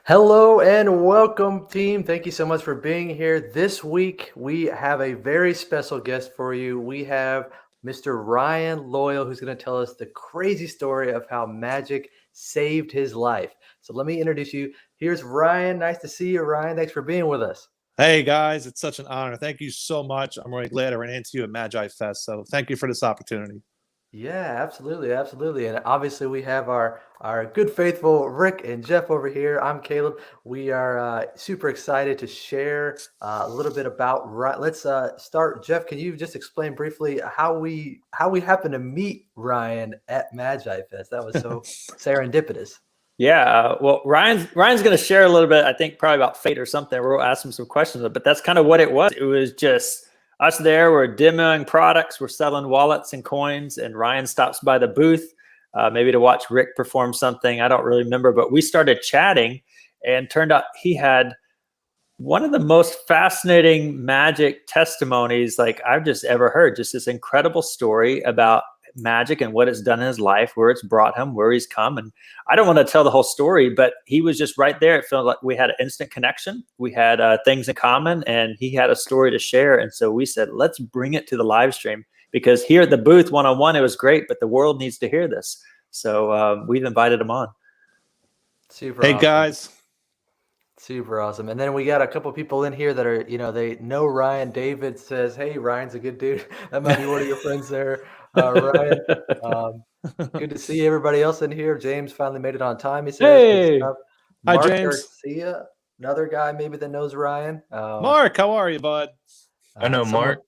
Hello and welcome, team. Thank you so much for being here. This week, we have a very special guest for you. We have Mr. Ryan Loyal, who's going to tell us the crazy story of how magic saved his life. So let me introduce you. Here's Ryan. Nice to see you, Ryan. Thanks for being with us. Hey guys, it's such an honor. Thank you so much. I'm really glad I ran into you at Magi Fest. So thank you for this opportunity. Yeah, absolutely, absolutely. And obviously we have our good faithful Rick and Jeff over here. I'm Caleb. We are super excited to share a little bit about let's start. Jeff, can you just explain briefly how we happened to meet Ryan at Magi Fest? That was so serendipitous. Yeah, well, Ryan's going to share a little bit. I think probably about fate or something. We'll ask him some questions, but that's kind of what it was. It was just us there. We're demoing products. We're selling wallets and coins, and Ryan stops by the booth, maybe to watch Rick perform something. I don't really remember, but we started chatting, and turned out he had one of the most fascinating magic testimonies like I've just ever heard. Just this incredible story about magic and what it's done in his life, where it's brought him, where he's come. And I don't want to tell the whole story, but he was just right there. It felt like we had an instant connection. We had things in common, and he had a story to share. And so we said, let's bring it to the live stream, because here at the booth one-on-one, it was great, but the world needs to hear this. So we've invited him on. Super Hey awesome. guys. Super awesome. And then we got a couple people in here that are, they know Ryan. David says, hey, Ryan's a good dude. That might be one of your friends there, Ryan. Good to see everybody else in here. James finally made it on time, he says. Hey. Hi, Mark James. Garcia, another guy maybe that knows Ryan. Mark, how are you, bud? I know Mark.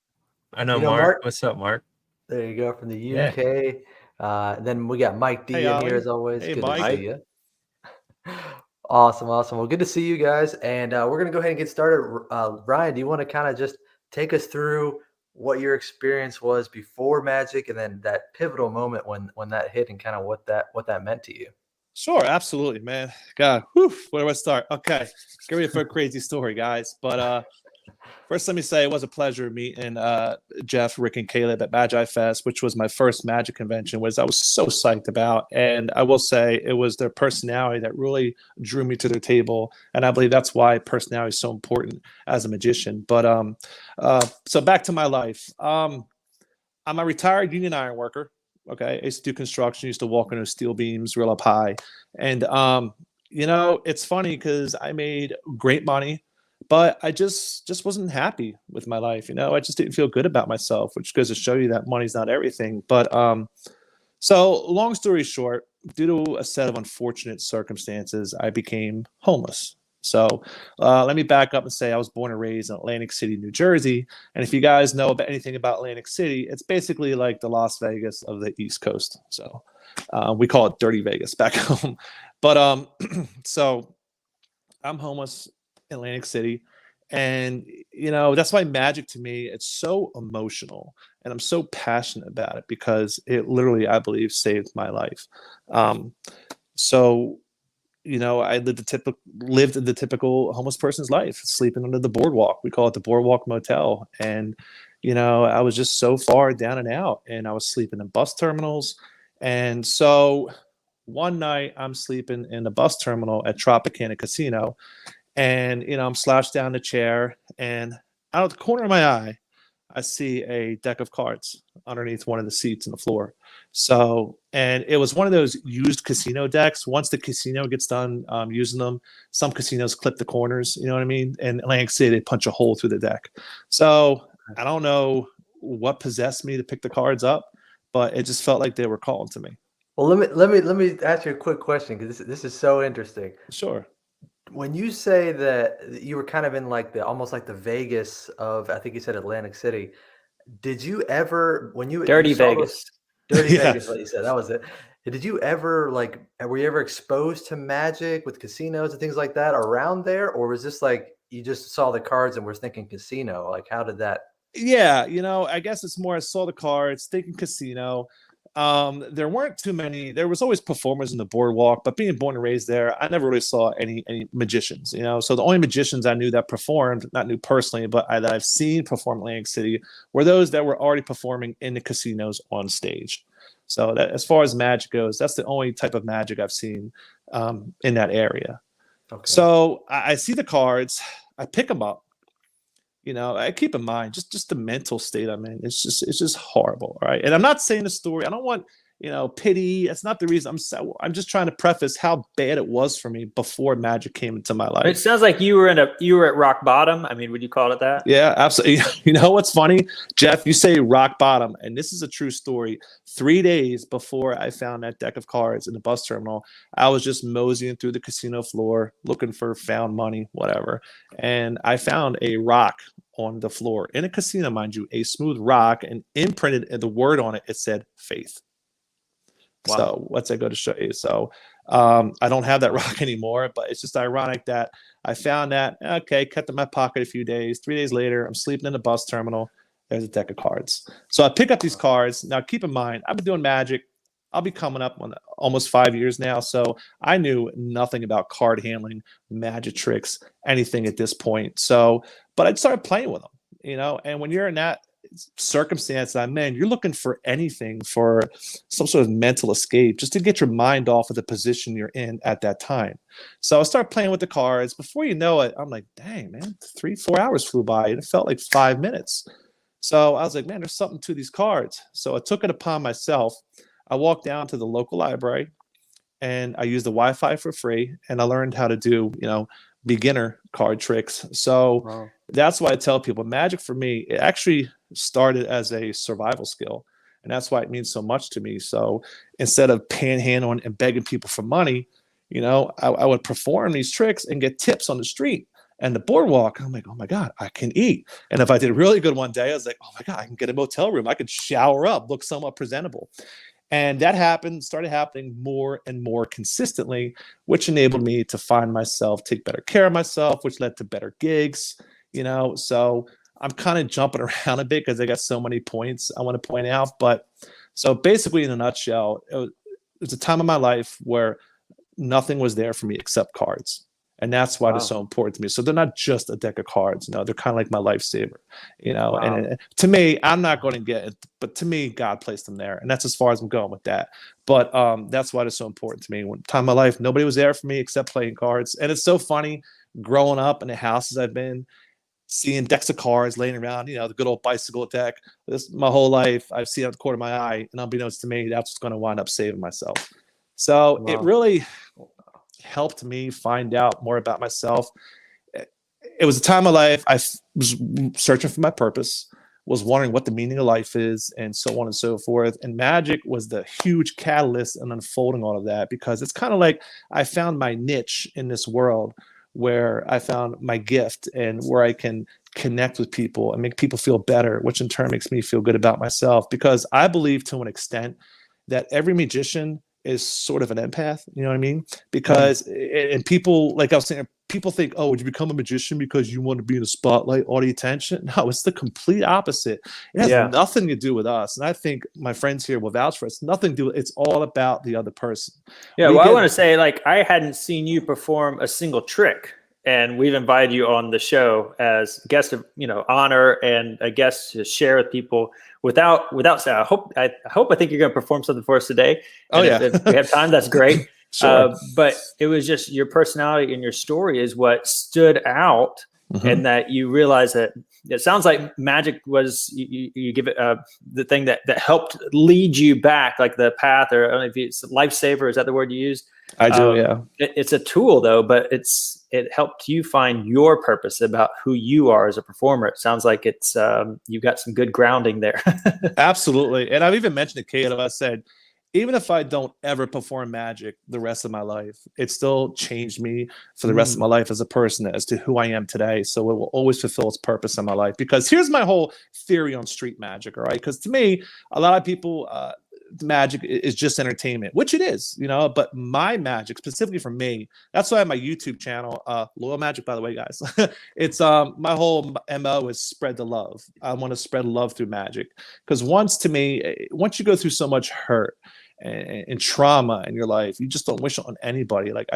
Mark. What's up, Mark? There you go, from the UK. Then we got Mike D in here as always. Hey, good Mike. to see you. Awesome. Well, good to see you guys. And we're going to go ahead and get started. Ryan, do you want to kind of just take us through what your experience was before Magic, and then that pivotal moment when that hit, and kind of what that meant to you? Sure, absolutely, man. God, whew, where do I start? Okay, get ready for a crazy story, guys. But first, let me say it was a pleasure meeting Jeff, Rick, and Caleb at Magi Fest, which was my first Magic convention, which I was so psyched about. And I will say it was their personality that really drew me to their table, and I believe that's why personality is so important as a magician. But so back to my life. I'm a retired union iron worker. Okay, I used to do construction. Used to walk into steel beams real up high, and it's funny because I made great money, but I just wasn't happy with my life. I just didn't feel good about myself, which goes to show you that money's not everything. But so long story short, due to a set of unfortunate circumstances, I became homeless. So let me back up and say I was born and raised in Atlantic City, New Jersey. And if you guys know about anything about Atlantic City, it's basically like the Las Vegas of the East Coast. So we call it Dirty Vegas back home. But so I'm homeless in Atlantic City. And, that's why magic to me, it's so emotional. And I'm so passionate about it because it literally, I believe, saved my life. So I lived the typical homeless person's life, sleeping under the boardwalk. We call it the Boardwalk Motel. And, I was just so far down and out, and I was sleeping in bus terminals. And so one night I'm sleeping in the bus terminal at Tropicana Casino, and, I'm slouched down in the chair, and out of the corner of my eye, I see a deck of cards underneath one of the seats in the floor. So, and it was one of those used casino decks. Once the casino gets done using them, some casinos clip the corners, you know what I mean? And Atlantic City, they punch a hole through the deck. So I don't know what possessed me to pick the cards up, but it just felt like they were calling to me. Well, let me ask you a quick question, because this is so interesting. Sure. When you say that you were kind of in like almost like the Vegas of, I think you said Atlantic City, did you ever, when you Dirty you saw Vegas. Dirty Yes. Vegas, what you said, that was it. Did you ever were you ever exposed to magic with casinos and things like that around there, or was this like you just saw the cards and were thinking casino? Like, how did that? Yeah, I guess it's more I saw the cards, thinking casino. There weren't too many. There was always performers in the boardwalk, but being born and raised there, I never really saw any magicians. So the only magicians I knew that performed, not knew personally, but that I've seen perform in Atlantic City, were those that were already performing in the casinos on stage. So that, as far as magic goes, that's the only type of magic I've seen in that area. Okay. So I see the cards, I pick them up. I keep in mind just the mental state I'm in. It's just horrible, right? And I'm not saying the story. I don't want pity. That's not the reason. I'm just trying to preface how bad it was for me before Magic came into my life. It sounds like you were at rock bottom. I mean, would you call it that? Yeah, absolutely. You know what's funny, Jeff? You say rock bottom, and this is a true story. 3 days before I found that deck of cards in the bus terminal, I was just moseying through the casino floor looking for found money, whatever, and I found a rock on the floor in a casino, mind you, a smooth rock, and imprinted the word on it. It said faith. Wow. So what's that go to show you? So I don't have that rock anymore, but it's just ironic that I found that. Okay, kept it in my pocket a few days. 3 days later, I'm sleeping in the bus terminal. There's a deck of cards. So I pick up these cards. Now, keep in mind, I've been doing Magic. I'll be coming up on almost 5 years now. So I knew nothing about card handling, magic tricks, anything at this point. So, but I started playing with them, and when you're in that circumstance I'm in, you're looking for anything, for some sort of mental escape, just to get your mind off of the position you're in at that time. So I started playing with the cards. Before you know it, I'm like, dang, man, 3-4 hours flew by, and it felt like 5 minutes. So I was like, man, there's something to these cards. So I took it upon myself. I walked down to the local library, and I used the Wi-Fi for free, and I learned how to do, beginner card tricks. So that's why I tell people Magic for me, it actually started as a survival skill. And that's why it means so much to me. So instead of panhandling and begging people for money, I would perform these tricks and get tips on the street and the boardwalk. I'm like, oh my God, I can eat. And if I did really good one day, I was like, oh my God, I can get a motel room. I could shower up, look somewhat presentable. And that started happening more and more consistently, which enabled me to find myself, take better care of myself, which led to better gigs, So I'm kind of jumping around a bit because I got so many points I want to point out. But so basically, in a nutshell, it was a time of my life where nothing was there for me except cards. And that's why they're so important to me. So they're not just a deck of cards. They're kind of like my lifesaver, And to me, I'm not going to get it, but to me, God placed them there. And that's as far as I'm going with that. But that's why they're so important to me. One time in my life, nobody was there for me except playing cards. And it's so funny growing up in the houses I've been, seeing decks of cards laying around, the good old bicycle deck. My whole life, I've seen it out the corner of my eye. And unbeknownst to me, that's what's going to wind up saving myself. So it really helped me find out more about myself. It was a time of life I was searching for my purpose, was wondering what the meaning of life is, and so on and so forth. And Magic was the huge catalyst in unfolding all of that, because it's kind of like I found my niche in this world, where I found my gift and where I can connect with people and make people feel better, which in turn makes me feel good about myself. Because I believe to an extent that every magician is sort of an empath, you know what I mean? Because, and people, like I was saying, people think, oh, would you become a magician because you want to be in the spotlight, all the attention? No, it's the complete opposite. It has nothing to do with us. And I think my friends here will vouch for it. It's nothing to do with, it's all about the other person. Yeah, I want to say, I hadn't seen you perform a single trick. And we've invited you on the show as a guest of honor and a guest to share with people. Without saying, I think you're going to perform something for us today. And if we have time, that's great. Sure. But it was just your personality and your story is what stood out, and that you realize that it sounds like Magic was you give it the thing that helped lead you back, like the path, or I don't know if it's lifesaver. Is that the word you use? I do, yeah. It's a tool though, but it helped you find your purpose about who you are as a performer. It sounds like it's you got some good grounding there. Absolutely. And I've even mentioned to Caleb, I said, even if I don't ever perform Magic the rest of my life, it still changed me for the rest of my life as a person, as to who I am today. So it will always fulfill its purpose in my life. Because here's my whole theory on street magic, all right? Because to me, a lot of people, Magic is just entertainment, which it is, but my magic, specifically for me, that's why I have my YouTube channel, Loyal Magic, by the way, guys. It's my whole MO is spread the love. I want to spread love through Magic, because once you go through so much hurt and trauma in your life, you just don't wish it on anybody. Like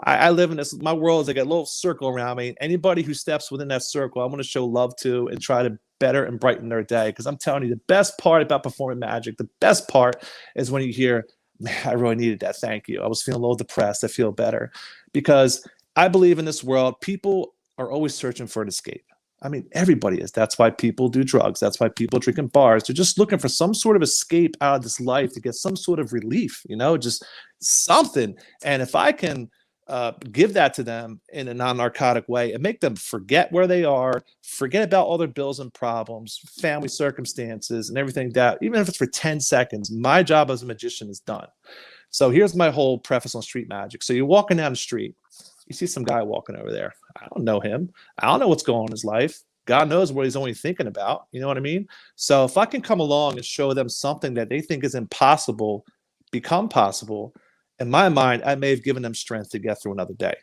I live in this, my world is like a little circle around me. Anybody who steps within that circle, I want to show love to and try to better and brighten their day. Because I'm telling you, the best part about performing Magic, the best part is when you hear, man, I really needed that. Thank you. I was feeling a little depressed. I feel better. Because I believe in this world, people are always searching for an escape. I mean, everybody is. That's why people do drugs. That's why people drink in bars. They're just looking for some sort of escape out of this life to get some sort of relief, just something. And if I can give that to them in a non-narcotic way and make them forget where they are, forget about all their bills and problems, family circumstances, and everything, that even if it's for 10 seconds, my job as a magician is done. So here's my whole preface on street magic. So you're walking down the street, you see some guy walking over there. I don't know him. I don't know what's going on in his life. God knows what he's only thinking about. You know what I mean? So if I can come along and show them something that they think is impossible become possible, in my mind, I may have given them strength to get through another day.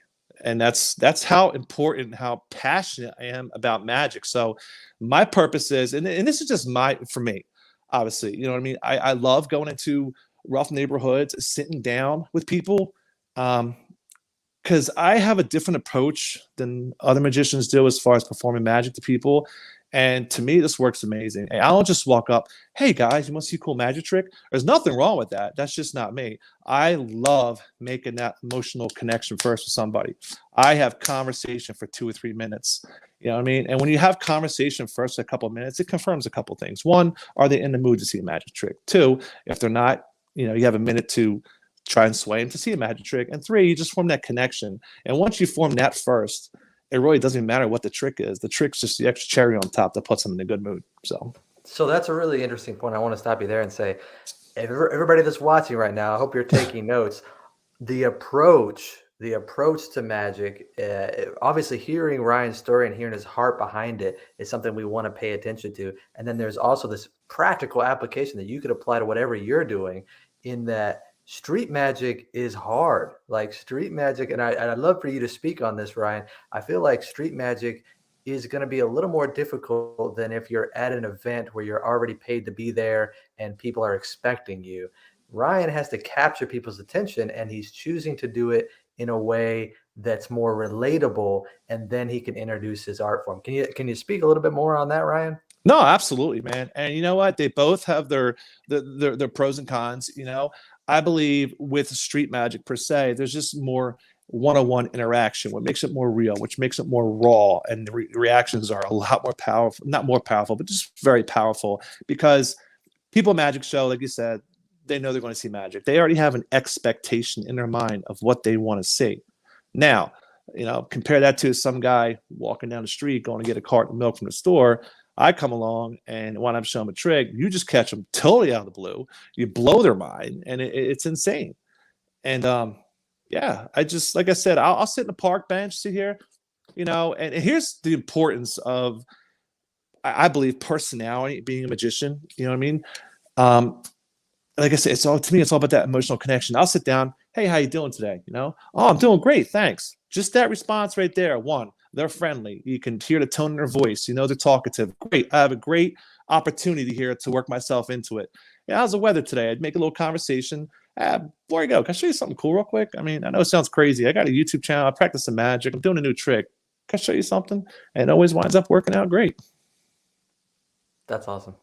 And that's how important, how passionate I am about magic. So my purpose is, and this is just for me, obviously, you know what I mean? I love going into rough neighborhoods, sitting down with people, because I have a different approach than other magicians do as far as performing magic to people. And to me, this works amazing. I don't just walk up, hey guys, you want to see a cool magic trick? There's nothing wrong with that. That's just not me. I love making that emotional connection first with somebody. I have conversation for 2 or 3 minutes. You know what I mean? And when you have conversation first a couple of minutes, it confirms a couple of things. One, are they in the mood to see a magic trick? Two, if they're not, you have a minute to try and sway them to see a magic trick. And 3, you just form that connection. And once you form that first, it really doesn't matter what the trick is. The trick's just the extra cherry on top that puts them in a good mood. So that's a really interesting point. I want to stop you there and say, everybody that's watching right now, I hope you're taking notes. The approach to magic, obviously hearing Ryan's story and hearing his heart behind it is something we want to pay attention to. And then there's also this practical application that you could apply to whatever you're doing, in that street magic is hard. Like street magic, and I'd love for you to speak on this, Ryan. I feel like street magic is going to be a little more difficult than if you're at an event where you're already paid to be there and people are expecting you. Ryan has to capture people's attention, and he's choosing to do it in a way that's more relatable, and then he can introduce his art form. Can you speak a little bit more on that, Ryan? No, absolutely, man. And you know what? They both have their pros and cons. I believe with street magic per se, there's just more one-on-one interaction, what makes it more real, which makes it more raw, and the reactions are a lot more powerful, not more powerful, but just very powerful, because people magic show, like you said, they know they're going to see magic. They already have an expectation in their mind of what they want to see. Now, compare that to some guy walking down the street going to get a carton of milk from the store. I come along, and when I'm showing them a trick, you just catch them totally out of the blue. You blow their mind, and it's insane. And I just, like I said, I'll sit in the park bench, sit here, and here's the importance of, I believe, personality, being a magician. You know what I mean? Like I said, it's all about that emotional connection. I'll sit down. Hey, how you doing today? Oh, I'm doing great, thanks. Just that response right there. One, they're friendly. You can hear the tone in their voice. They're talkative. Great. I have a great opportunity here to work myself into it. Yeah, how's the weather today? I'd make a little conversation. Before I go, can I show you something cool real quick? I mean, I know it sounds crazy. I got a YouTube channel. I practice some magic. I'm doing a new trick. Can I show you something? And it always winds up working out great. That's awesome.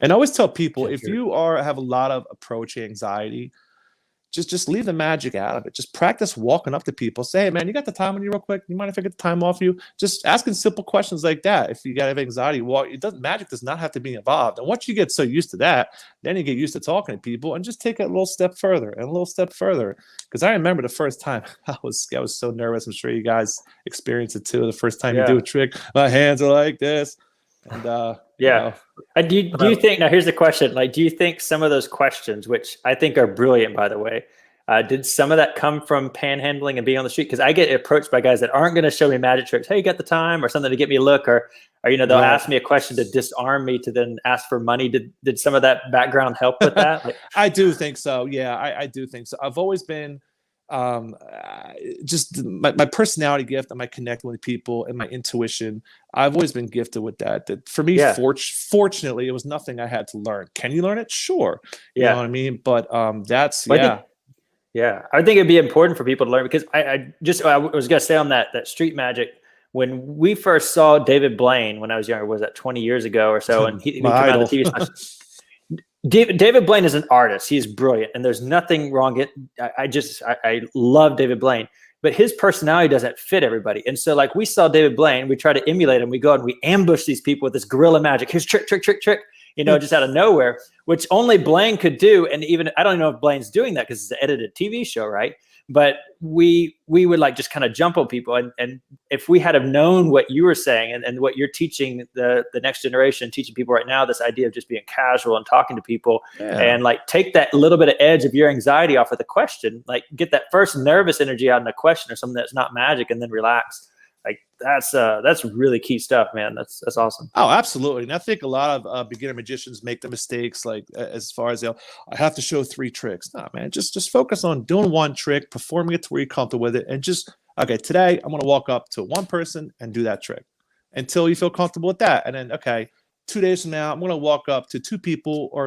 And I always tell people, if you have a lot of approach anxiety, just leave the magic out of it. Just practice walking up to people. Say, hey, man, you got the time on you real quick? You mind if I get the time off you? Just asking simple questions like that. If you got anxiety, magic does not have to be involved. And once you get so used to that, then you get used to talking to people, and just take it a little step further and a little step further. Because I remember the first time I was so nervous. I'm sure you guys experienced it too. The first time you do a trick, my hands are like this. And do you think, now here's the question, do you think some of those questions, which I think are brilliant, by the way, did some of that come from panhandling and being on the street? Because I get approached by guys that aren't going to show me magic tricks. Hey, you got the time, or something to get me a look, or they'll ask me a question to disarm me, to then ask for money. Did some of that background help with that? I do think so. Yeah, I do think so. I've always been just my personality gift, and my connecting with people, and my intuition. I've always been gifted with that. That for me, fortunately, it was nothing I had to learn. Can you learn it? Sure. You know what I mean? But that's I think it'd be important for people to learn, because I was gonna say on that street magic. When we first saw David Blaine when I was younger, was that 20 years ago or so, and he came out of the TV special. David Blaine is an artist. He's brilliant, and there's nothing wrong. I love David Blaine. but his personality doesn't fit everybody. And so like we saw David Blaine, we try to emulate him. We go and we ambush these people with this guerrilla magic. Here's trick, just out of nowhere, which only Blaine could do. And even, I don't know if Blaine's doing that because it's an edited TV show, right? But we would like just kind of jump on people. And if we had have known what you were saying and what you're teaching the next generation, teaching people right now, this idea of just being casual and talking to people and like take that little bit of edge of your anxiety off of the question, like get that first nervous energy out in the question or something that's not magic and then relax. Like that's really key stuff, man. That's awesome. Oh, absolutely. And I think a lot of beginner magicians make the mistakes, like as far as I have to show 3 tricks. Nah, man, just focus on doing one trick, performing it to where you're comfortable with it, and just okay. Today, I'm gonna walk up to one person and do that trick until you feel comfortable with that, and then okay. 2 days from now, I'm going to walk up to 2 people or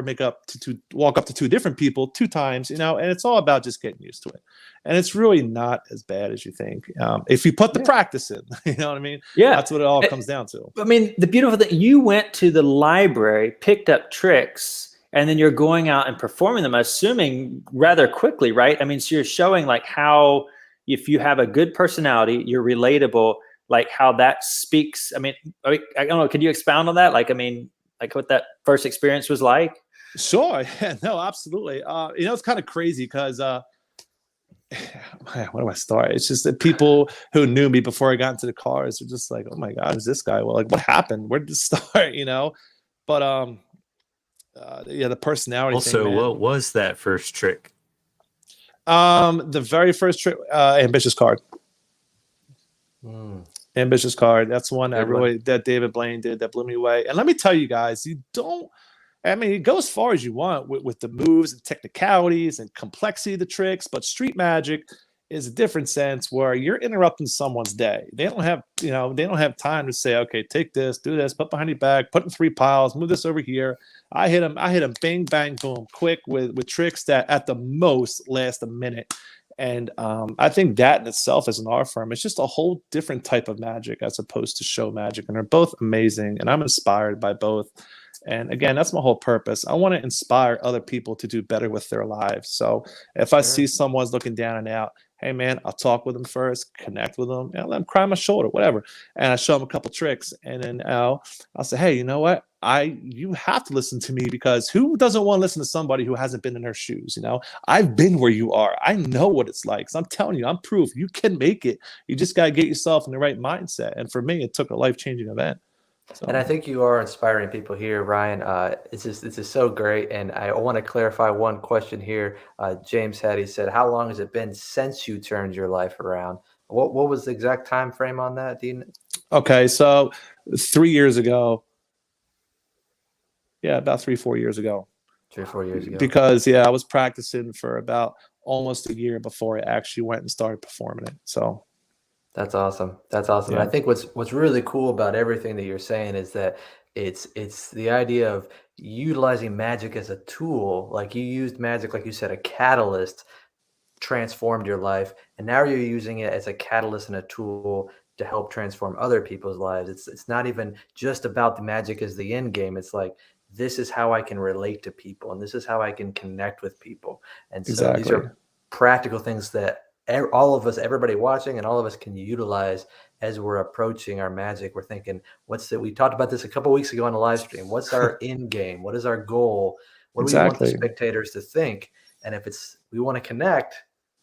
walk up to 2 different people 2 times, and it's all about just getting used to it. And it's really not as bad as you think. If you put the practice in, you know what I mean? Yeah. That's what it all comes down to. I mean, the beautiful thing, you went to the library, picked up tricks, and then you're going out and performing them, assuming rather quickly, right? I mean, so you're showing like how, if you have a good personality, you're relatable, like how that speaks. I mean, I don't know. Could you expound on that? Like, I mean, like what that first experience was like? Sure. Yeah, no, absolutely. It's kind of crazy because, where do I start? It's just that people who knew me before I got into the cars were just like, oh my God, who's this guy? Well, like what happened? Where did it start? But, the personality also, thing, what was that first trick? The very first trick, ambitious card. Ambitious card. That's one that David Blaine did that blew me away. And let me tell you guys, it goes as far as you want with the moves and technicalities and complexity of the tricks, but street magic is a different sense where you're interrupting someone's day. They don't have time to say, okay, take this, do this, put behind your back, put in 3 piles, move this over here. I hit them bang, bang, boom, quick with tricks that at the most last a minute. And I think that in itself as an art form, it's just a whole different type of magic as opposed to show magic. And they're both amazing. And I'm inspired by both. And again, that's my whole purpose. I want to inspire other people to do better with their lives. So if I see someone's looking down and out, hey, man, I'll talk with them first, connect with them, and let them cry on my shoulder, whatever. And I show them a couple tricks. And then I'll say, hey, you know what? You have to listen to me because who doesn't want to listen to somebody who hasn't been in their shoes? I've been where you are. I know what it's like. So I'm telling you, I'm proof you can make it. You just got to get yourself in the right mindset. And for me, it took a life-changing event. So. And I think you are inspiring people here, Ryan. It's just so great. And I want to clarify one question here. James he said, how long has it been since you turned your life around? What was the exact time frame on that, Dean? Okay, so 3 years ago. Yeah, about 3-4 years ago. 3-4 years ago. Because I was practicing for about almost a year before I actually went and started performing it. So that's awesome. That's awesome. Yeah. And I think what's really cool about everything that you're saying is that it's the idea of utilizing magic as a tool. Like you used magic, like you said, a catalyst transformed your life, and now you're using it as a catalyst and a tool to help transform other people's lives. It's not even just about the magic as the end game. It's like, this is how I can relate to people, and this is how I can connect with people. And so These are practical things that all of us, everybody watching, and all of us can utilize as we're approaching our magic. We're thinking, we talked about this a couple of weeks ago on the live stream. What's our end game? What is our goal? What do we want the spectators to think? And if we want to connect,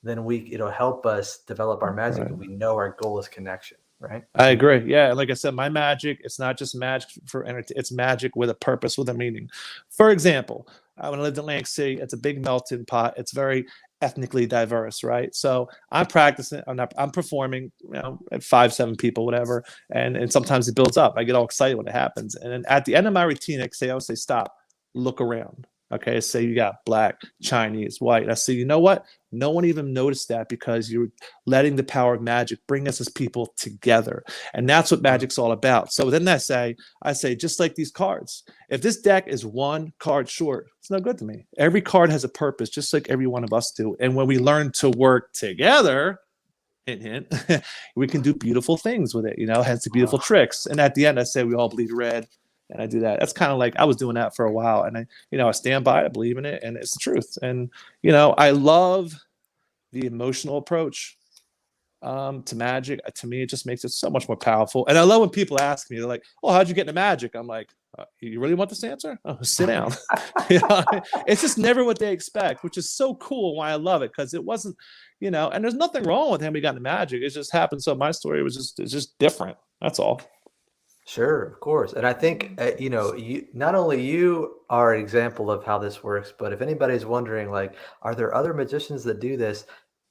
then it'll help us develop our magic. And we know our goal is connection. Right. I agree. Yeah. Like I said, my magic, it's not just magic for entertainment. It's magic with a purpose, with a meaning. For example, when I lived in Atlantic City, it's a big melting pot. It's very ethnically diverse, right? So I'm practicing, I'm performing, at 5-7 people, whatever. And sometimes it builds up. I get all excited when it happens. And then at the end of my routine, I would say, stop, look around. Okay, say you got black, Chinese, white. I say, you know what? No one even noticed that because you're letting the power of magic bring us as people together. And that's what magic's all about. So then I say, just like these cards, if this deck is 1 card short, it's no good to me. Every card has a purpose, just like every one of us do. And when we learn to work together, hint, hint, we can do beautiful things with it, hence the beautiful tricks. And at the end, I say we all bleed red. And I do that. That's kind of like, I was doing that for a while, and I stand by it, I believe in it, and it's the truth. And, I love the emotional approach. to magic, to me, it just makes it so much more powerful. And I love when people ask me, they're like, "Oh, how'd you get into magic?" I'm like, "You really want this answer? Oh, sit down." You know, it's just never what they expect, which is so cool. Why I love it, because it wasn't, you know, and there's nothing wrong with him. We got into magic. It just happened. So my story was it's just different. That's all. Sure, of course. And I think, you know, you not only you are an example of how this works, but if anybody's wondering, like, are there other magicians that do this?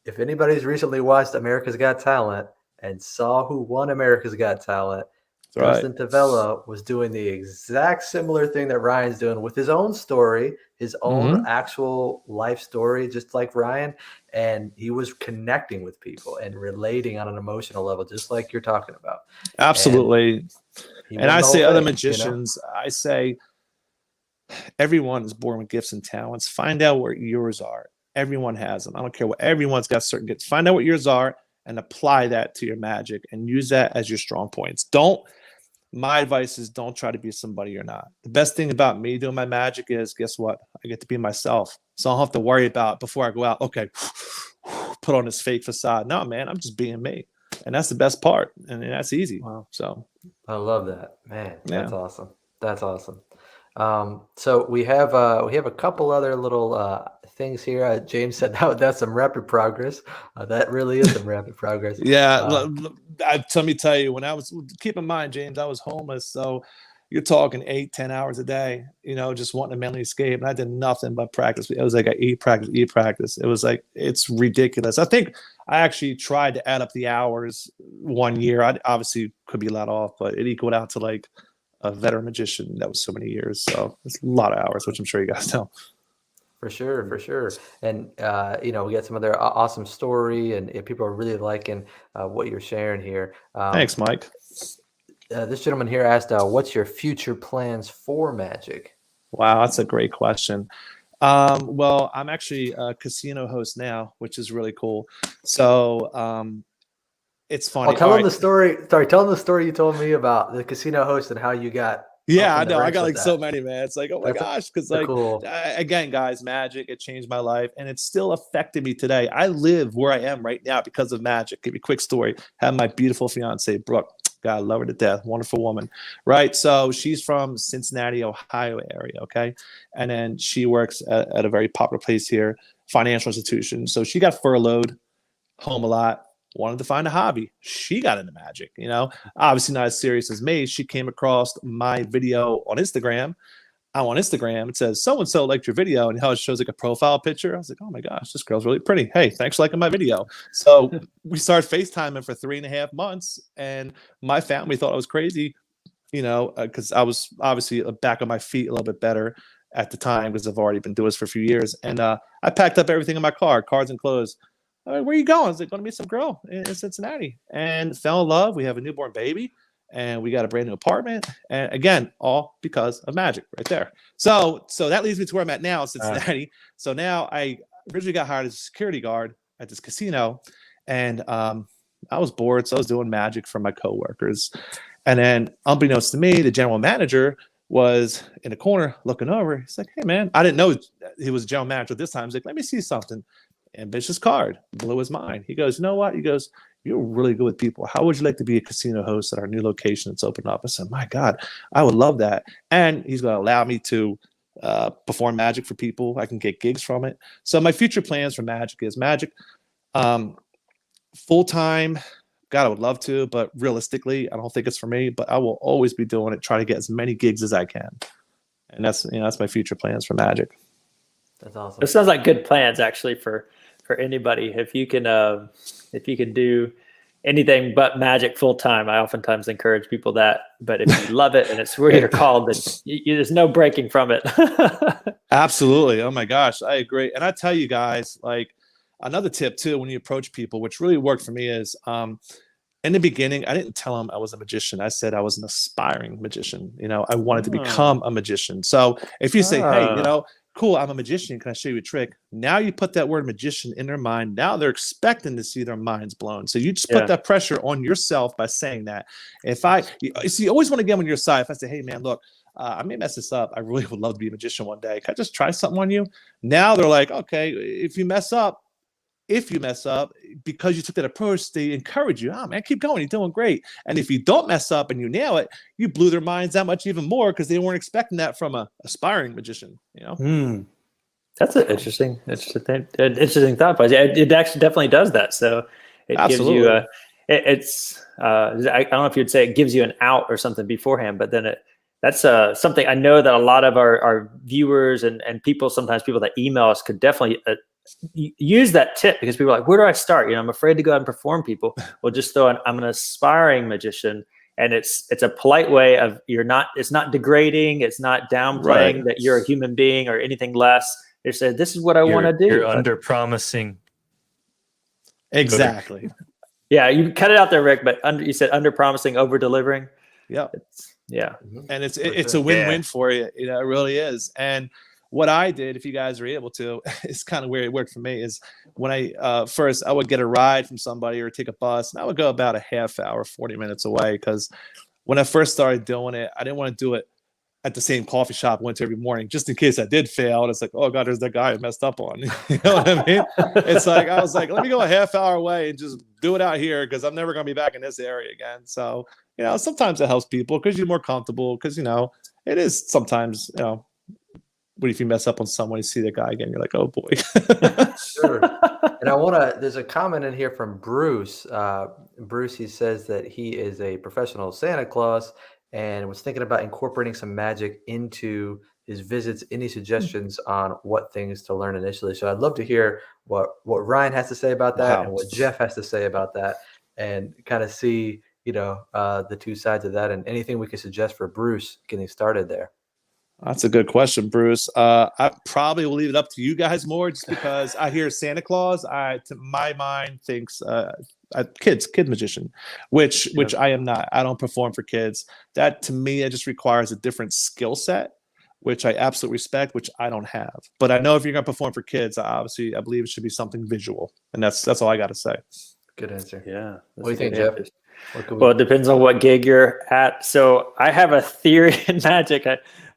If anybody's recently watched America's Got Talent and saw who won America's Got Talent, That's right. Dustin Tavella was doing the exact similar thing that Ryan's doing with his own story, his own actual life story, just like Ryan. And he was connecting with people and relating on an emotional level, just like you're talking about. Absolutely. And I say other magicians, you know? I say everyone is born with gifts and talents. Find out what yours are. Everyone has them. I don't care what, everyone's got certain gifts. Find out what yours are and apply that to your magic and use that as your strong points. My advice is don't try to be somebody you're not. The best thing about me doing my magic is, guess what? I get to be myself. So I don't have to worry about before I go out, okay, put on this fake facade. No, man, I'm just being me. And that's the best part. And that's easy. Wow. So I love that, man. Yeah. That's awesome. That's awesome. So we have a couple other little things here. James said that's some rapid progress. That really is some rapid progress. Yeah, let me tell you, when I was, keep in mind, James, I was homeless, so you're talking 8-10 hours a day, you know, just wanting to mentally escape, and I did nothing but practice. It was like I eat, practice. It was like, it's ridiculous. I think I actually tried to add up the hours one year. I obviously could be let off, but it equaled out to like a veteran magician that was so many years. So it's a lot of hours, which I'm sure you guys know. For sure, for sure. And you know, we got some other awesome story, and people are really liking what you're sharing here. Thanks, Mike. This gentleman here asked, "What's your future plans for magic?" Wow, that's a great question. Well, I'm actually a casino host now, which is really cool. So it's funny. Oh, tell him the story. Sorry, tell him the story you told me about the casino host and how you got. Yeah, I know. I got like so many, man. It's like, oh my gosh, because like cool. Again, guys, magic, it changed my life, and it's still affecting me today. I live where I am right now because of magic. Give you a quick story. Have my beautiful fiance, Brooke. God, I love her to death. Wonderful woman, right? So she's from Cincinnati, Ohio area, okay? And then she works at a very popular place here, financial institution. So she got furloughed, home a lot, wanted to find a hobby. She got into magic, you know, obviously not as serious as me. She came across my video on Instagram. I'm on Instagram. It says, so-and-so liked your video, and how it shows like a profile picture. I was like, oh my gosh, this girl's really pretty. Hey, thanks for liking my video. So we started FaceTiming for 3.5 months, and my family thought I was crazy, you know, because I was obviously back on my feet a little bit better at the time because I've already been doing this for a few years. And I packed up everything in my car, cards and clothes. Where are you going? I was like, going to meet some girl in Cincinnati, and fell in love. We have a newborn baby, and we got a brand new apartment. And again, all because of magic right there. So that leads me to where I'm at now in Cincinnati. So now I originally got hired as a security guard at this casino, and I was bored. So I was doing magic for my coworkers. And then unbeknownst to me, the general manager was in the corner looking over. He's like, hey man, I didn't know he was a general manager this time. He's like, let me see something. Ambitious card, blew his mind. He goes, you know what? He goes, you're really good with people. How would you like to be a casino host at our new location that's opened up? I said, my God, I would love that. And he's going to allow me to perform magic for people. I can get gigs from it. So my future plans for magic is magic full-time. God, I would love to, but realistically, I don't think it's for me, but I will always be doing it, try to get as many gigs as I can. And that's, you know, that's my future plans for magic. That's awesome. It sounds like good plans actually for anybody. If you can do anything but magic full time, I oftentimes encourage people that. But if you love it and it's where you're called, then there's no breaking from it. Absolutely. Oh my gosh, I agree. And I tell you guys, like another tip too, when you approach people, which really worked for me is in the beginning, I didn't tell them I was a magician. I said I was an aspiring magician. You know, I wanted to become a magician. So if you say, hey, you know, cool, I'm a magician, can I show you a trick? Now you put that word magician in their mind. Now they're expecting to see their minds blown. So you just put that pressure on yourself by saying that. You always want to get them on your side. If I say, hey man, look, I may mess this up. I really would love to be a magician one day. Can I just try something on you? Now they're like, okay, if you mess up, if you mess up, because you took that approach, they encourage you. Oh man, keep going. You're doing great. And if you don't mess up and you nail it, you blew their minds that much even more because they weren't expecting that from a aspiring magician. You know. That's an interesting thought, but it actually definitely does that. So it Absolutely. gives you I don't know if you'd say it gives you an out or something beforehand, but then that's something I know that a lot of our viewers and people that email us could definitely use that tip, because people are like, where do I start? I'm afraid to go out and perform people. Well, just throw in, I'm an aspiring magician. And it's a polite way of it's not degrading. It's not downplaying that you're a human being or anything less. They said, this is what I want to do. You're under promising. Exactly. Yeah, you cut it out there, Rick. But you said under promising, over delivering. Yeah. And it's sure. a win-win for you. It really is. And what I did, if you guys are able to, it's kind of where it worked for me, is when I first I would get a ride from somebody or take a bus, and I would go about a half hour, 40 minutes away, because when I first started doing it, I didn't want to do it at the same coffee shop I went to every morning, just in case I did fail. And it's like, oh God, there's that guy I messed up on. You know what I mean? It's like, I was like, let me go a half hour away and just do it out here, because I'm never going to be back in this area again. So, sometimes it helps people because you're more comfortable, because, it is sometimes, what if you mess up on someone, you see the guy again, you're like, oh boy. Sure. And there's a comment in here from Bruce. Bruce, he says that he is a professional Santa Claus and was thinking about incorporating some magic into his visits. Any suggestions on what things to learn initially? So I'd love to hear what Ryan has to say about that and what Jeff has to say about that, and kind of see, the two sides of that, and anything we could suggest for Bruce getting started there. That's a good question, Bruce. I probably will leave it up to you guys more, just because I hear Santa Claus. To my mind thinks kid magician, which I am not. I don't perform for kids. That to me, it just requires a different skill set, which I absolutely respect, which I don't have. But I know if you're going to perform for kids, I believe it should be something visual, and that's all I got to say. Good answer. Yeah. What do you think, Jeff? Well, it depends on what gig you're at. So I have a theory in magic.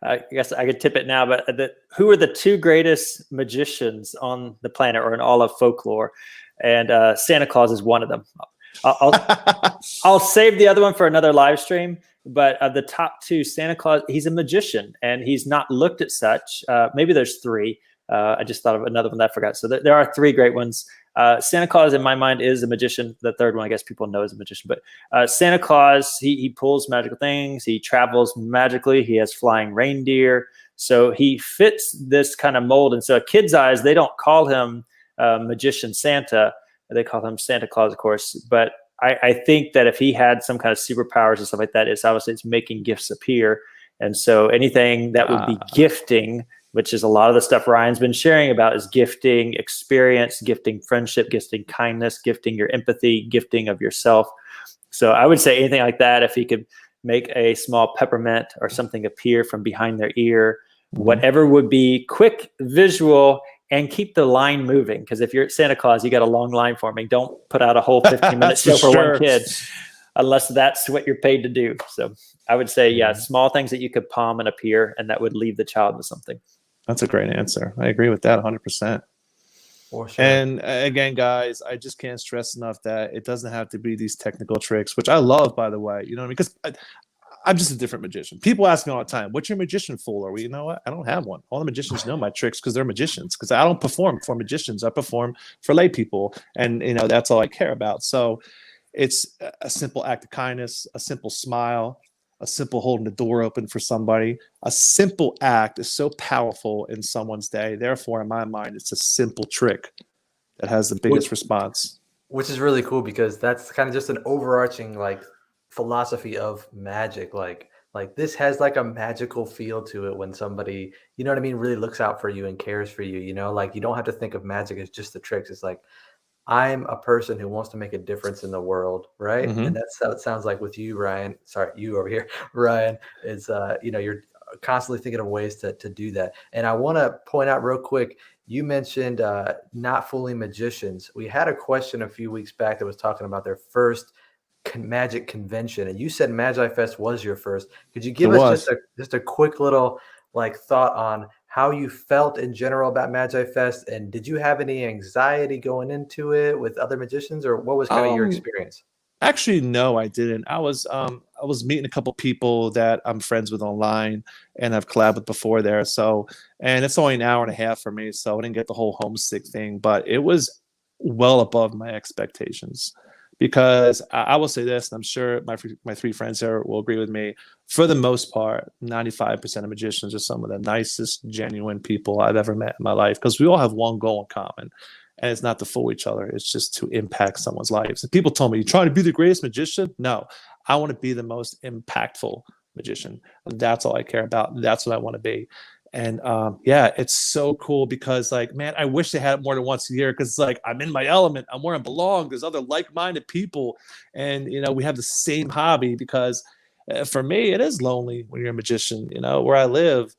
I guess I could tip it now, but who are the two greatest magicians on the planet or in all of folklore? And Santa Claus is one of them. I'll save the other one for another live stream. But of the top two, Santa Claus, he's a magician, and he's not looked at such. Maybe there's three. I just thought of another one that I forgot. So there are three great ones. Santa Claus, in my mind, is a magician. The third one, I guess people know is a magician. But Santa Claus, he pulls magical things. He travels magically. He has flying reindeer. So he fits this kind of mold. And so a kid's eyes, they don't call him Magician Santa. They call him Santa Claus, of course. But I think that if he had some kind of superpowers and stuff like that, it's making gifts appear. And so anything that would be gifting, which is a lot of the stuff Ryan's been sharing about, is gifting experience, gifting friendship, gifting kindness, gifting your empathy, gifting of yourself. So I would say anything like that, if he could make a small peppermint or something appear from behind their ear, whatever would be quick, visual, and keep the line moving. Because if you're at Santa Claus, you got a long line forming. Don't put out a whole 15-minute show for one kid, unless that's what you're paid to do. So I would say, small things that you could palm and appear, and that would leave the child with something. That's a great answer. I agree with that 100%. For sure. And again, guys, I just can't stress enough that it doesn't have to be these technical tricks, which I love, by the way. You know what I mean? Because I'm just a different magician. People ask me all the time, what's your magician for? Well, you know what? I don't have one. All the magicians know my tricks because they're magicians. Because I don't perform for magicians. I perform for lay people. And, that's all I care about. So it's a simple act of kindness, a simple smile, a simple holding the door open for somebody. A simple act is so powerful in someone's day. Therefore, in my mind, it's a simple trick that has the biggest response. Which is really cool, because that's kind of just an overarching philosophy of magic. Like this has a magical feel to it when somebody, you know what I mean, really looks out for you and cares for you. You don't have to think of magic as just the tricks. It's like, I'm a person who wants to make a difference in the world, right? Mm-hmm. And that's how it sounds like with you, Ryan. Sorry, you over here, Ryan. Is you're constantly thinking of ways to do that. And I want to point out real quick, you mentioned not fooling magicians. We had a question a few weeks back that was talking about their first magic convention, and you said Magi Fest was your first. Could you give us just a quick little thought on how you felt in general about Magi Fest, and did you have any anxiety going into it with other magicians, or what was kind of your experience? Actually, no, I didn't. I was meeting a couple people that I'm friends with online and I've collabed with before there. So, and it's only an hour and a half for me, so I didn't get the whole homesick thing, but it was well above my expectations. Because I will say this, and I'm sure my three friends here will agree with me. For the most part, 95% of magicians are some of the nicest, genuine people I've ever met in my life. Because we all have one goal in common, and it's not to fool each other. It's just to impact someone's life. So people told me, "You trying to be the greatest magician?" No, I want to be the most impactful magician. That's all I care about. That's what I want to be. And yeah, it's so cool because, like, man, I wish they had it more than once a year because it's like I'm in my element. I'm where I belong. There's other like-minded people, and we have the same hobby. Because for me, it is lonely when you're a magician. Where I live,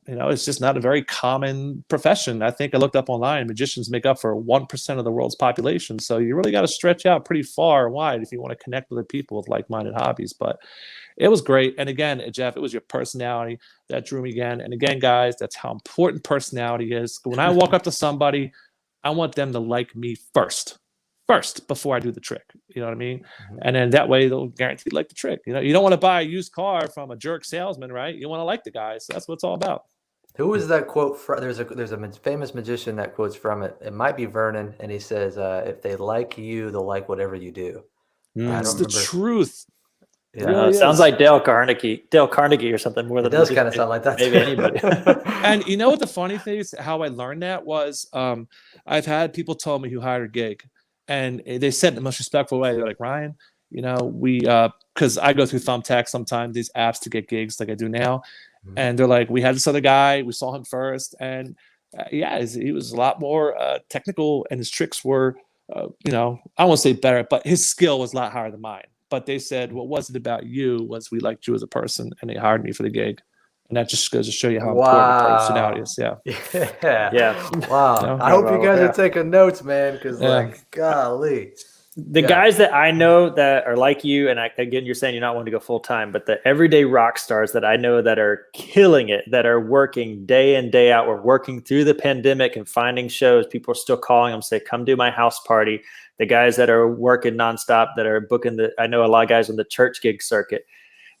it's just not a very common profession. I think I looked up online. Magicians make up for 1% of the world's population, so you really got to stretch out pretty far and wide if you want to connect with other people with like-minded hobbies. But it was great. And again, Jeff, it was your personality that drew me again. And again, guys, that's how important personality is. When I walk up to somebody, I want them to like me first before I do the trick. You know what I mean? Mm-hmm. And then that way they'll guarantee like the trick. You don't want to buy a used car from a jerk salesman, right? You want to like the guy. So that's what it's all about. Who was that quote from? There's a famous magician that quotes from it. It might be Vernon, and he says, "If they like you, they'll like whatever you do." That's the truth. Yeah, really sounds like Dale Carnegie or something more than it does kind of sound like that. Maybe anybody. And you know what the funny thing is? How I learned that was I've had people tell me who hired a gig, and they said in the most respectful way. They're like, "Ryan, we because I go through Thumbtack sometimes, these apps to get gigs like I do now." Mm-hmm. And they're like, "We had this other guy. We saw him first, and he was a lot more technical, and his tricks were, I don't want to say better, but his skill was a lot higher than mine." But they said, what was it about you was we liked you as a person, and they hired me for the gig. And that just goes to show you how important personality is. Yeah. Wow. I hope you guys are taking notes, man, because golly. The guys that I know that are like you, and again, you're saying you're not wanting to go full time, but the everyday rock stars that I know that are killing it, that are working day in, day out, we're working through the pandemic and finding shows. People are still calling them, say, "Come do my house party." The guys that are working nonstop, that are booking I know a lot of guys on the church gig circuit.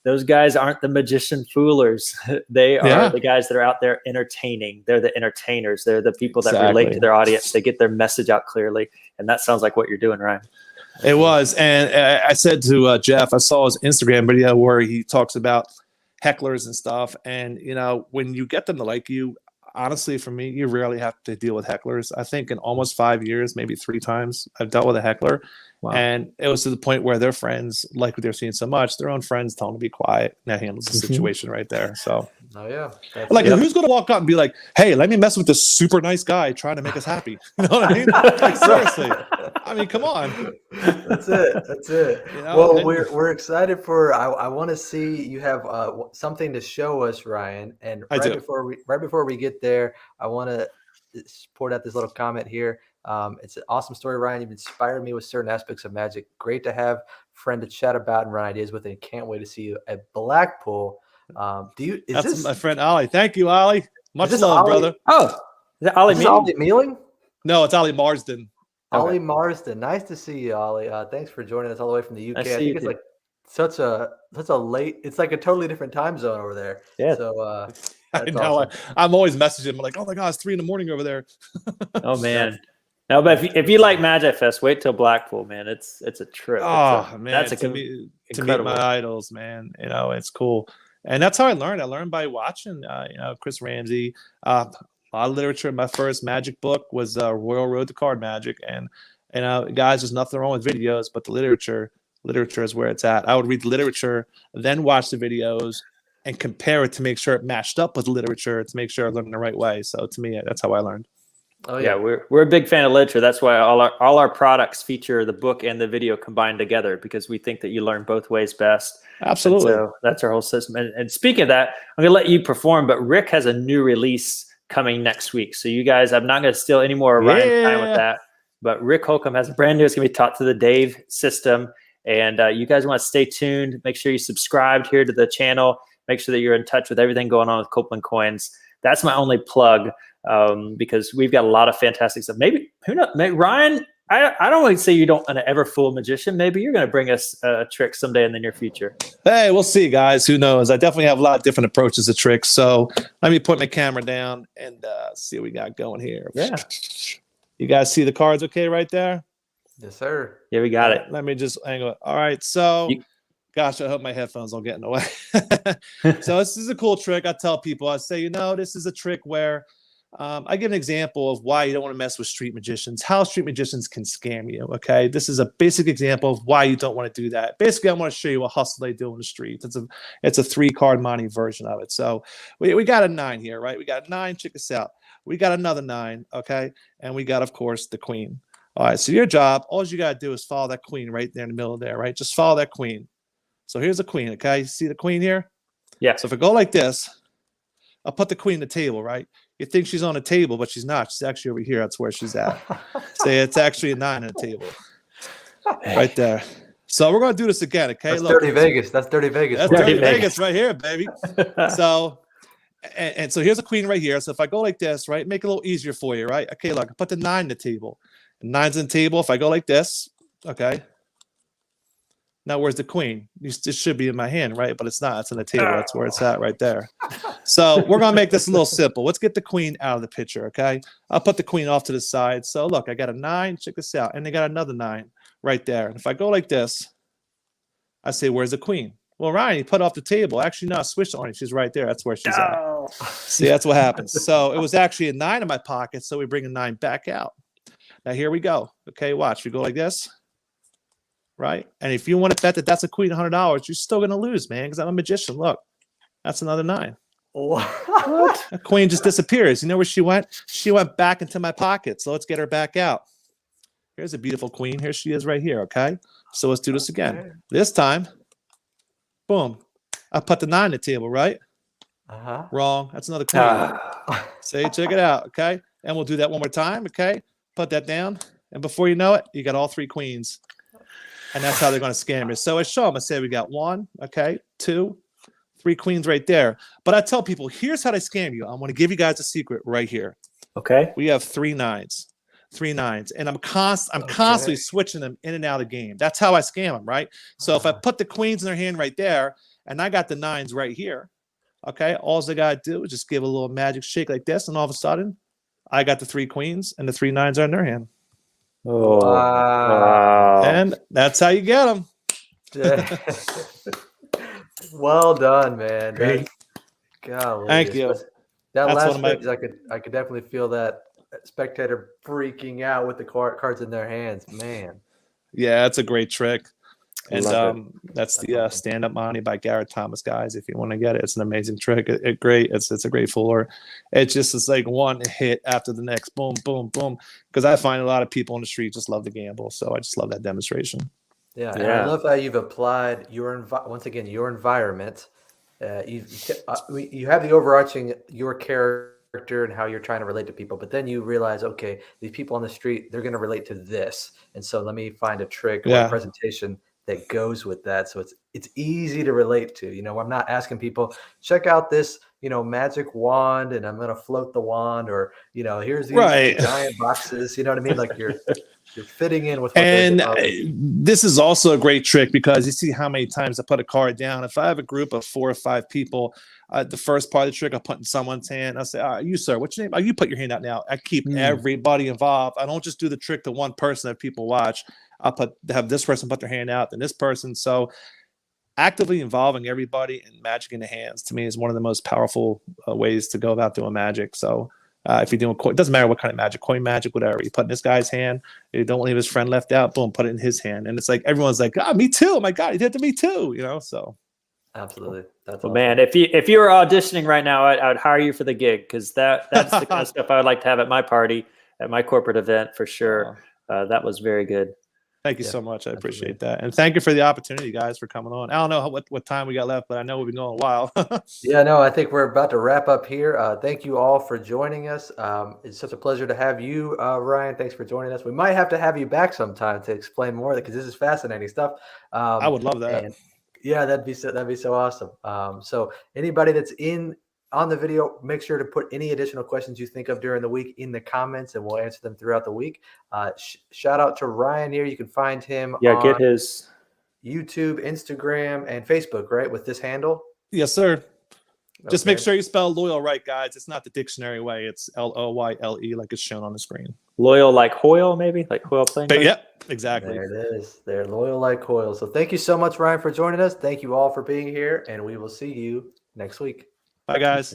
Those guys aren't the magician foolers. They are the guys that are out there entertaining. They're the entertainers. They're the people that relate to their audience. They get their message out clearly. And that sounds like what you're doing, Ryan. It was. And I said to Jeff, I saw his Instagram video where he talks about hecklers and stuff. And, when you get them to like you, honestly, for me, you rarely have to deal with hecklers. I think in almost 5 years, maybe 3 times, I've dealt with a heckler. Wow. And it was to the point where their friends, like what they're seeing so much, their own friends tell them to be quiet. And that handles the situation right there. So, who's going to walk up and be like, "Hey, let me mess with this super nice guy trying to make us happy"? You know what I mean? Like, seriously. I mean, come on. That's it. Well, we're excited for. I want to see you have something to show us, Ryan. And right before we get there, I want to pour out this little comment here. It's an awesome story, Ryan. You've inspired me with certain aspects of magic. Great to have a friend to chat about and run ideas with, and can't wait to see you at Blackpool. That's my friend Ollie. Thank you, Ollie. Much love, brother. Oh, is that Ollie Mealing? No, it's Ollie Marsden. Ollie Marsden. Nice to see you, Ollie. Thanks for joining us all the way from the UK. I think it's like such a late. It's like a totally different time zone over there. Yeah. So I know. Awesome. I'm always messaging him like, "Oh my God, it's 3 a.m. over there." Oh man. No, but if you like Magi Fest, wait till Blackpool, man. It's a trip. Man, that's to meet my idols, man. It's cool, and that's how I learned. I learned by watching, Chris Ramsey. A lot of literature. My first magic book was Royal Road to Card Magic, and guys, there's nothing wrong with videos, but the literature is where it's at. I would read the literature, then watch the videos, and compare it to make sure it matched up with the literature to make sure I learned the right way. So to me, that's how I learned. Oh yeah, we're a big fan of literature. That's why all our products feature the book and the video combined together, because we think that you learn both ways best. Absolutely. And so that's our whole system. And speaking of that, I'm gonna let you perform, but Rick has a new release coming next week. So you guys, I'm not gonna steal any more Ryan time with that. But Rick Holcomb has a brand new. It's gonna be taught to the Dave system, and you guys want to stay tuned. Make sure you subscribed here to the channel. Make sure that you're in touch with everything going on with Copeland Coins. that's my only plug, because we've got a lot of fantastic stuff. Maybe, who knows, maybe Ryan, I don't want to say you don't want to ever fool a magician. Maybe you're going to bring us a trick someday in the near future. Hey, we'll see, guys. Who knows? I definitely have a lot of different approaches to tricks. So let me put my camera down and see what we got going here. Yeah. You guys see the cards okay right there? Yes, sir. Yeah, we got it. Let me just angle it. All right. So, gosh, I hope my headphones don't get in the way. So this is a cool trick. I tell people, I say, this is a trick where I give an example of why you don't want to mess with street magicians, how street magicians can scam you. Okay. This is a basic example of why you don't want to do that. Basically, I want to show you what hustle they do in the streets. It's a 3-card money version of it. So we got a 9 here, right? We got a 9. Check this out. We got another 9. Okay. And we got, of course, the queen. All right. So your job, all you got to do is follow that queen right there in the middle there, right? Just follow that queen. So here's the queen. Okay. You see the queen here? Yeah. So if I go like this, I'll put the queen on the table, right? You think she's on a table, but she's not. She's actually over here. That's where she's at. Say it's actually a 9 on the table. Right there. So we're going to do this again, okay? That's Dirty Vegas. That's Dirty Vegas. That's Dirty Vegas right here, baby. So, and so here's a queen right here. So if I go like this, right, make it a little easier for you, right? Okay, look, I put the 9 on the table. 9's on the table. If I go like this, okay. Now, where's the queen? This should be in my hand, right? But it's not. It's on the table. That's where it's at right there. So we're going to make this a little simple. Let's get the queen out of the picture, okay? I'll put the queen off to the side. So look, I got a 9. Check this out. And they got another 9 right there. And if I go like this, I say, where's the queen? Well, Ryan, you put it off the table. Actually, no, I switched on it. She's right there. That's where she's at. See, that's what happens. So it was actually a 9 in my pocket. So we bring a 9 back out. Now, here we go. Okay, watch. We go like this. Right? And if you want to bet that that's a queen $100, you're still going to lose, man, because I'm a magician. Look, that's another 9. What? A queen just disappears. You know where she went? She went back into my pocket. So let's get her back out. Here's a beautiful queen. Here she is right here, okay? So let's do this again. Okay. This time, boom. I put the 9 on the table, right? Uh-huh. Wrong. That's another queen. Say, check it out, okay? And we'll do that one more time, okay? Put that down. And before you know it, you got all 3 queens. And that's how they're going to scam you. So I show them. I say we got 1, okay, 2, 3 queens right there. But I tell people, here's how they scam you. I'm going to give you guys a secret right here. Okay. We have 3 9s. 3 9s. And I'm constantly switching them in and out of the game. That's how I scam them, right? So if I put the queens in their hand right there, and I got the 9s right here, okay, all they got to do is just give a little magic shake like this, and all of a sudden, I got the 3 queens, and the 3 9s are in their hand. Oh, Wow. And that's how you get them. Yeah. Well done, man. Great. Golly, Thank you. That That's last one of my- page, I could definitely feel that spectator freaking out with the cards in their hands, man. Yeah, it's a great trick. And Love that's the Stand Up Money by Garrett Thomas, guys. If you want to get it, it's an amazing trick. It's a great fooler. It's just it's like one hit after the next, boom, boom, boom. Because I find a lot of people on the street just love to gamble, so I just love that demonstration. Yeah, and Yeah. I love how you've applied your your environment. You have the overarching your character and how you're trying to relate to people, but then you realize, okay, these people on the street, they're going to relate to this, and so let me find a trick or a presentation that goes with that, so it's easy to relate to. I'm not asking people, check out this magic wand and I'm going to float the wand, or here's these giant boxes. You know what I mean? Like you're fitting in with what And they're doing. this is also a great trick because you see how many times I put a card down. If I have a group of 4 or 5 people, the first part of the trick I put in someone's hand. I say, all right, you sir, what's your name? Oh, you put your hand out now. I keep everybody involved. I don't just do the trick to one person that people watch. I'll have this person put their hand out, then this person. So actively involving everybody in magic in the hands to me is one of the most powerful ways to go about doing magic. So if you're doing it doesn't matter what kind of magic, coin magic, whatever, you put in this guy's hand, you don't leave his friend left out, boom, put it in his hand. And it's like everyone's like, me too. My God, he did it to me too, So Absolutely. That's well, awesome. man, if you were auditioning right now, I would hire you for the gig, because that's the kind of stuff I would like to have at my party, at my corporate event for sure. That was very good. Thank you so much. I appreciate that. And thank you for the opportunity, guys, for coming on. I don't know what time we got left, but I know we've been going a while. Yeah, no, I think we're about to wrap up here. Thank you all for joining us. It's such a pleasure to have you, Ryan. Thanks for joining us. We might have to have you back sometime to explain more, because this is fascinating stuff. I would love that. Yeah, that'd be so awesome. So anybody that's in on the video, make sure to put any additional questions you think of during the week in the comments, and we'll answer them throughout the week. Shout out to Ryan here. You can find him Yeah, on get his. YouTube, Instagram, and Facebook, right, with this handle? Yes, sir. Just make Okay. sure you spell loyal right, guys. It's not the dictionary way. It's Loyle like it's shown on the screen. Loyal like Hoyle, maybe? Like Hoyle playing? But card? yep, exactly. There it is. They're loyal like coils. So thank you so much, Ryan, for joining us. Thank you all for being here, and we will see you next week. Bye, guys.